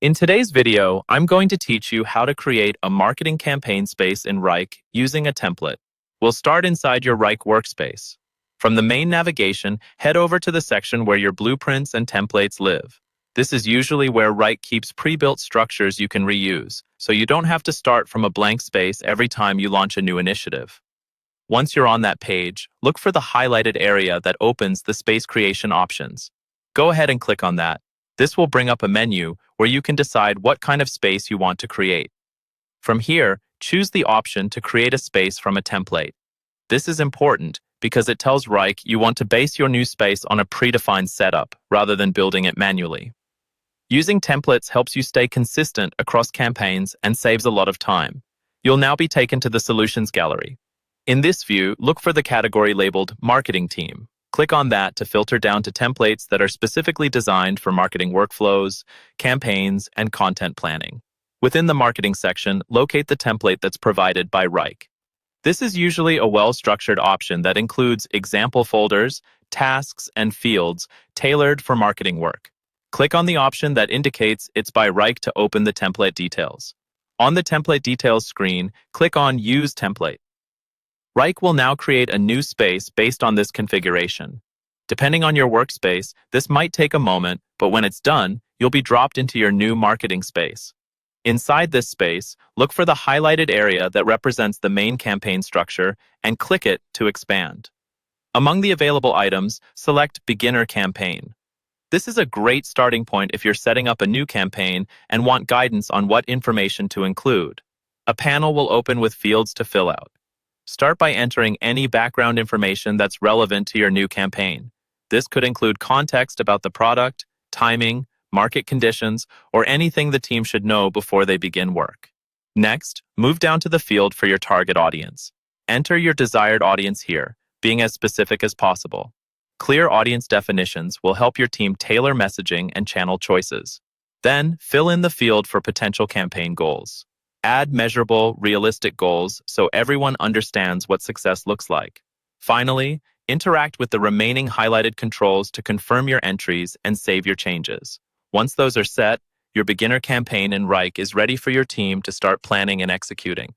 In today's video, I'm going to teach you how to create a marketing campaign space in Wrike using a template. We'll start inside your Wrike workspace. From the main navigation, head over to the section where your blueprints and templates live. This is usually where Wrike keeps pre-built structures you can reuse, so you don't have to start from a blank space every time you launch a new initiative. Once you're on that page, look for the highlighted area that opens the space creation options. Go ahead and click on that. This will bring up a menu where you can decide what kind of space you want to create. From here, choose the option to create a space from a template. This is important because it tells Wrike you want to base your new space on a predefined setup rather than building it manually. Using templates helps you stay consistent across campaigns and saves a lot of time. You'll now be taken to the Solutions Gallery. In this view, look for the category labeled Marketing Team. Click on that to filter down to templates that are specifically designed for marketing workflows, campaigns, and content planning. Within the marketing section, locate the template that's provided by Wrike. This is usually a well-structured option that includes example folders, tasks, and fields tailored for marketing work. Click on the option that indicates it's by Wrike to open the template details. On the template details screen, click on Use Template. Wrike will now create a new space based on this configuration. Depending on your workspace, this might take a moment, but when it's done, you'll be dropped into your new marketing space. Inside this space, look for the highlighted area that represents the main campaign structure and click it to expand. Among the available items, select Beginner Campaign. This is a great starting point if you're setting up a new campaign and want guidance on what information to include. A panel will open with fields to fill out. Start by entering any background information that's relevant to your new campaign. This could include context about the product, timing, market conditions, or anything the team should know before they begin work. Next, move down to the field for your target audience. Enter your desired audience here, being as specific as possible. Clear audience definitions will help your team tailor messaging and channel choices. Then, fill in the field for potential campaign goals. Add measurable, realistic goals so everyone understands what success looks like. Finally, interact with the remaining highlighted controls to confirm your entries and save your changes. Once those are set, your beginner campaign in Wrike is ready for your team to start planning and executing.